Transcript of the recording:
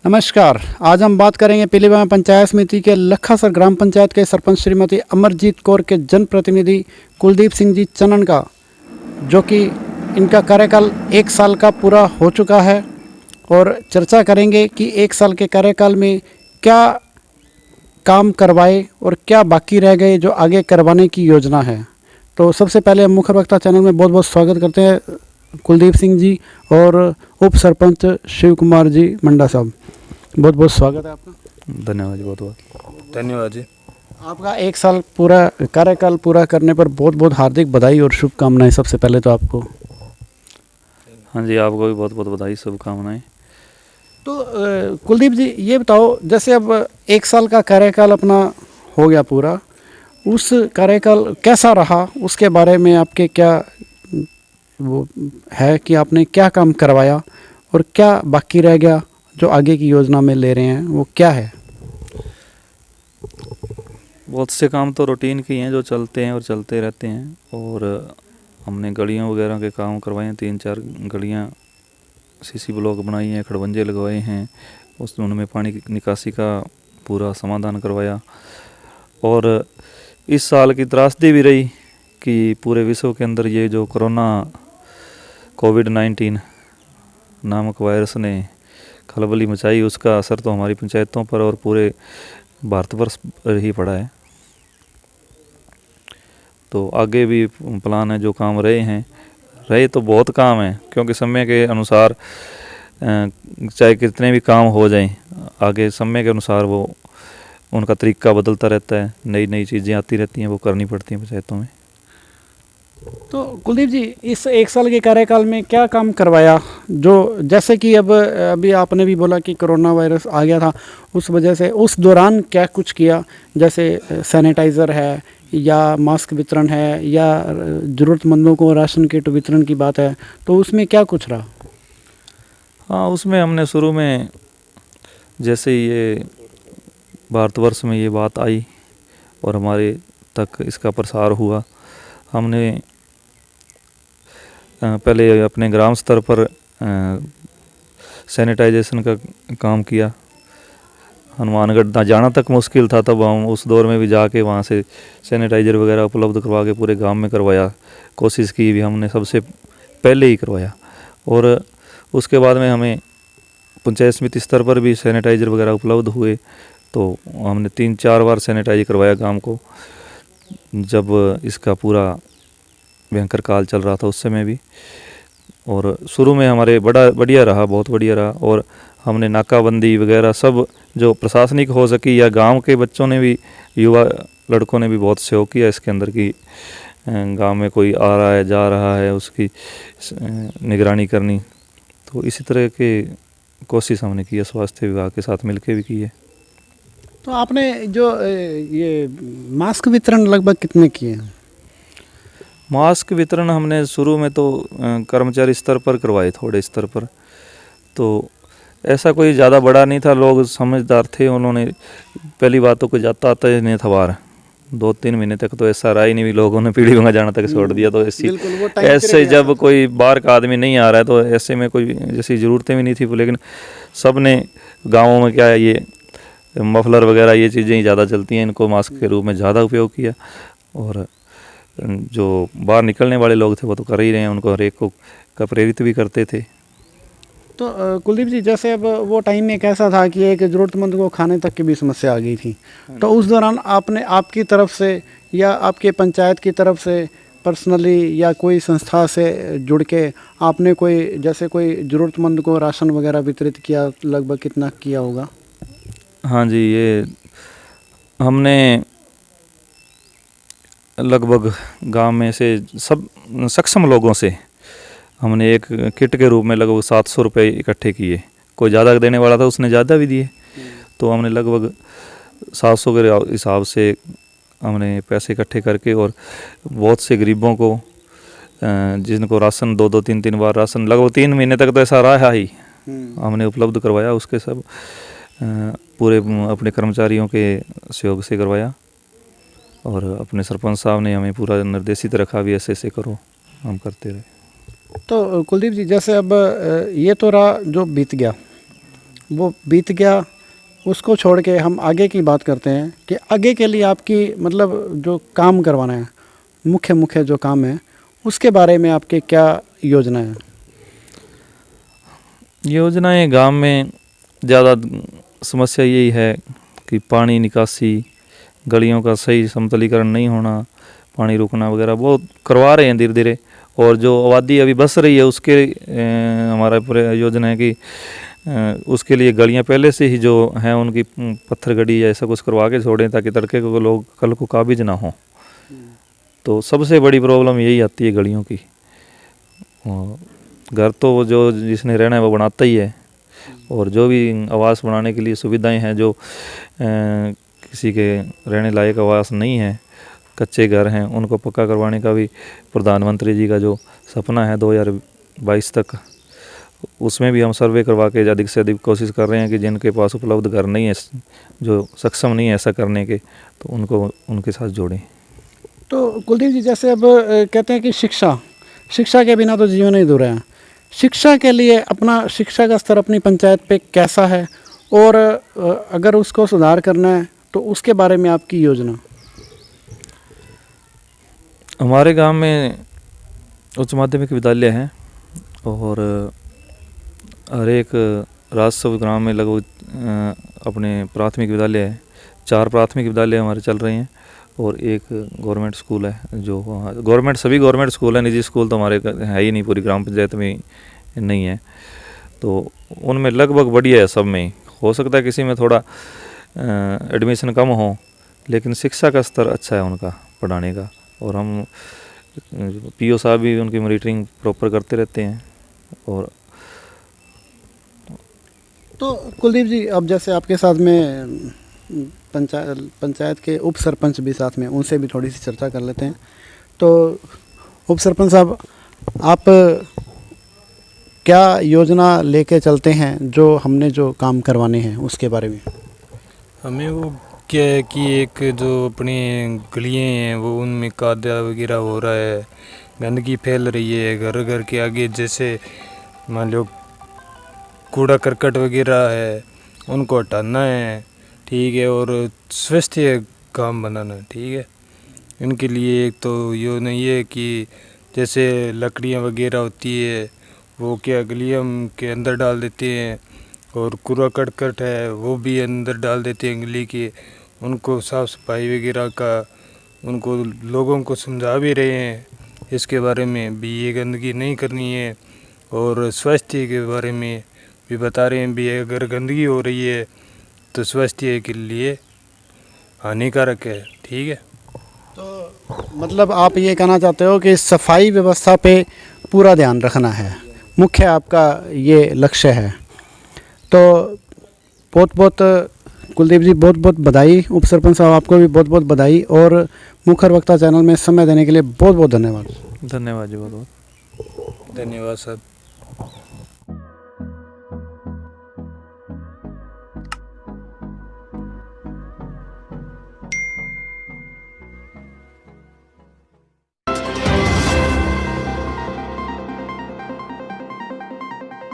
नमस्कार। आज हम बात करेंगे पीलीबाग पंचायत समिति के लखासर ग्राम पंचायत के सरपंच श्रीमती अमरजीत कौर के जनप्रतिनिधि कुलदीप सिंह जी चनन का, जो कि इनका कार्यकाल 1 साल का पूरा हो चुका है, और चर्चा करेंगे कि 1 साल के कार्यकाल में क्या काम करवाए और क्या बाकी रह गए जो आगे करवाने की योजना है। तो सबसे पहले हम मुख्य वक्ता चैनल में बहुत बहुत स्वागत करते हैं कुलदीप सिंह जी और उप सरपंच शिव कुमार जी मंडा साहब। बहुत बहुत स्वागत है आपका। धन्यवाद जी, बहुत बहुत धन्यवाद जी। आपका 1 साल पूरा कार्यकाल पूरा करने पर बहुत बहुत हार्दिक बधाई और शुभकामनाएं सबसे पहले तो आपको। हाँ जी, आपको भी बहुत बहुत बधाई, शुभकामनाएं। तो कुलदीप जी ये बताओ, जैसे अब 1 साल का कार्यकाल अपना हो गया पूरा, उस कार्यकाल कैसा रहा, उसके बारे में आपके क्या वो है कि आपने क्या काम करवाया और क्या बाकी रह गया जो आगे की योजना में ले रहे हैं, वो क्या है? बहुत से काम तो रूटीन के हैं जो चलते हैं और चलते रहते हैं, और हमने गलियों वगैरह के काम करवाए हैं। 3-4 गलियां सीसी ब्लॉक बनाई हैं, खड़बंजे लगवाए हैं, उनमें पानी की निकासी का पूरा समाधान करवाया। और इस साल की त्रासदी भी रही कि पूरे विश्व के अंदर ये जो कोरोना कोविड-19 नामक वायरस ने खलबली मचाई, उसका असर तो हमारी पंचायतों पर और पूरे भारतवर्ष पर ही पड़ा है। तो आगे भी प्लान है, जो काम रहे तो बहुत काम है, क्योंकि समय के अनुसार चाहे कितने भी काम हो जाएं, आगे समय के अनुसार वो उनका तरीका बदलता रहता है, नई नई चीज़ें आती रहती हैं, वो करनी पड़ती हैं पंचायतों में। तो कुलदीप जी, इस 1 साल के कार्यकाल में क्या काम करवाया, जो जैसे कि अब अभी आपने भी बोला कि कोरोना वायरस आ गया था, उस वजह से उस दौरान क्या कुछ किया, जैसे सैनिटाइज़र है या मास्क वितरण है या ज़रूरतमंदों को राशन किट वितरण की बात है, तो उसमें क्या कुछ रहा? हाँ, उसमें हमने शुरू में जैसे ये भारतवर्ष में ये बात आई और हमारे तक इसका प्रसार हुआ, हमने पहले अपने ग्राम स्तर पर सैनिटाइजेशन का काम किया। हनुमानगढ़ जाना तक मुश्किल था, तब हम उस दौर में भी जाके वहाँ से सैनिटाइज़र वगैरह उपलब्ध करवा के पूरे गांव में करवाया। कोशिश की भी हमने, सबसे पहले ही करवाया। और उसके बाद में हमें पंचायत समिति स्तर पर भी सैनिटाइज़र वगैरह उपलब्ध हुए, तो हमने 3-4 बार सैनिटाइज करवाया गांव को, जब इसका पूरा भयंकर काल चल रहा था उस समय भी। और शुरू में हमारे बढ़िया रहा, बहुत बढ़िया रहा। और हमने नाकाबंदी वगैरह सब जो प्रशासनिक हो सकी, या गांव के बच्चों ने भी, युवा लड़कों ने भी बहुत सहयोग किया इसके अंदर की गांव में कोई आ रहा है जा रहा है उसकी निगरानी करनी। तो इसी तरह के कोशिश हमने की है, स्वास्थ्य विभाग के साथ मिलकर भी की है। तो आपने जो ये मास्क वितरण लगभग कितने किए हैं? मास्क वितरण हमने शुरू में तो कर्मचारी स्तर पर करवाए, थोड़े स्तर पर, तो ऐसा कोई ज़्यादा बड़ा नहीं था। लोग समझदार थे, उन्होंने पहली बात तो कोई जाता आता ही नहीं था बाहर। 2-3 महीने तक तो ऐसा रहा ही नहीं, भी लोगों ने पीढ़ी जाना तक छोड़ दिया। तो ऐसे जब कोई बाहर का आदमी नहीं आ रहा है, तो ऐसे में कोई जैसी ज़रूरतें भी नहीं थी। लेकिन सब ने गाँवों में क्या है, ये मफलर वगैरह ये चीज़ें ही ज़्यादा चलती हैं, इनको मास्क के रूप में ज़्यादा उपयोग किया। और जो बाहर निकलने वाले लोग थे वो तो कर ही रहे हैं, उनको हर एक को का प्रेरित भी करते थे। तो कुलदीप जी, जैसे अब वो टाइम में कैसा था कि एक ज़रूरतमंद को खाने तक की भी समस्या आ गई थी, तो उस दौरान आपने आपकी तरफ से या आपके पंचायत की तरफ से पर्सनली या कोई संस्था से जुड़ के आपने कोई जैसे कोई ज़रूरतमंद को राशन वगैरह वितरित किया? लगभग कितना किया होगा? हाँ जी, ये हमने लगभग गांव में से सब सक्षम लोगों से हमने एक किट के रूप में लगभग 700 रुपये इकट्ठे किए। कोई ज़्यादा देने वाला था, उसने ज़्यादा भी दिए, तो हमने लगभग 700 के हिसाब से हमने पैसे इकट्ठे करके, और बहुत से गरीबों को जिनको राशन 2-2, 3-3 बार राशन लगभग 3 महीने तक तो ऐसा रहा ही, हमने उपलब्ध करवाया। उसके सब पूरे अपने कर्मचारियों के सहयोग से करवाया, और अपने सरपंच साहब ने हमें पूरा निर्देशित रखा भी, ऐसे करो, हम करते रहे। तो कुलदीप जी, जैसे अब ये तो रहा जो बीत गया, वो बीत गया, उसको छोड़ के हम आगे की बात करते हैं कि आगे के लिए आपकी मतलब जो काम करवाना है, मुख्य मुख्य जो काम है, उसके बारे में आपके क्या योजना है? योजनाएं गांव में ज़्यादा समस्या यही है कि पानी निकासी, गलियों का सही समतलीकरण नहीं होना, पानी रुकना वगैरह बहुत करवा रहे हैं धीरे धीरे। और जो आबादी अभी बस रही है उसके हमारा पूरा योजना है कि उसके लिए गलियां पहले से ही जो हैं उनकी पत्थर गड़ी या ऐसा कुछ करवा के छोड़ें ताकि तड़के को लोग कल को काबिज ना हो। तो सबसे बड़ी प्रॉब्लम यही आती है गलियों की। और घर तो वो जो जिसने रहना है वो बनाता ही है, और जो भी आवास बनाने के लिए सुविधाएं हैं जो किसी के रहने लायक आवास नहीं है, कच्चे घर हैं, उनको पक्का करवाने का भी प्रधानमंत्री जी का जो सपना है 2022 तक, उसमें भी हम सर्वे करवा के अधिक से अधिक कोशिश कर रहे हैं कि जिनके पास उपलब्ध घर नहीं है, जो सक्षम नहीं है ऐसा करने के, तो उनको उनके साथ जोड़ें। तो कुलदीप जी, जैसे अब कहते हैं कि शिक्षा के बिना तो जीवन अधूरा है। शिक्षा के लिए अपना शिक्षा का स्तर अपनी पंचायत पे कैसा है, और अगर उसको सुधार करना है तो उसके बारे में आपकी योजना? हमारे गांव में उच्च माध्यमिक विद्यालय है, और हर एक राजस्व ग्राम में लगभग अपने प्राथमिक विद्यालय है। 4 प्राथमिक विद्यालय हमारे चल रहे हैं, और एक गवर्नमेंट स्कूल है। जो गवर्नमेंट, सभी गवर्नमेंट स्कूल है, निजी स्कूल तो हमारे है ही नहीं, पूरी ग्राम पंचायत में नहीं है। तो उनमें लगभग बढ़िया है, सब में। हो सकता है किसी में थोड़ा एडमिशन कम हो, लेकिन शिक्षा का स्तर अच्छा है उनका पढ़ाने का। और हम पीओ साहब भी उनकी मॉनिटरिंग प्रॉपर करते रहते हैं। और तो कुलदीप जी, अब जैसे आपके साथ में पंचायत के उप सरपंच भी साथ में, उनसे भी थोड़ी सी चर्चा कर लेते हैं। तो उप सरपंच साहब, आप क्या योजना लेके चलते हैं, जो हमने जो काम करवाने हैं उसके बारे में? हमें वो क्या है कि एक जो अपनी गलियाँ हैं वो उनमें कादा वगैरह हो रहा है, गंदगी फैल रही है घर घर के आगे। जैसे मान लो कूड़ा करकट वगैरह है, उनको हटाना है, ठीक है, और स्वस्थ काम बनाना है, ठीक है। इनके लिए एक तो यो नहीं है कि जैसे लकड़ियाँ वगैरह होती है वो क्या गलियों के अंदर डाल देते हैं, और कूड़ा करकट है वो भी अंदर डाल देते हैं गली के। उनको साफ़ सफाई वगैरह का उनको लोगों को समझा भी रहे हैं इसके बारे में भी, ये गंदगी नहीं करनी है। और स्वास्थ्य के बारे में भी बता रहे हैं भी, अगर गंदगी हो रही है तो स्वास्थ्य के लिए हानिकारक है, ठीक है। तो मतलब आप ये कहना चाहते हो कि सफाई व्यवस्था पे पूरा ध्यान रखना है, मुख्य आपका ये लक्ष्य है। तो बहुत बहुत कुलदीप जी, बहुत बहुत बधाई। उप सरपंच साहब, आपको भी बहुत बहुत बधाई, और मुखर वक्ता चैनल में समय देने के लिए बहुत बहुत धन्यवाद। धन्यवाद जी, बहुत बहुत धन्यवाद सर।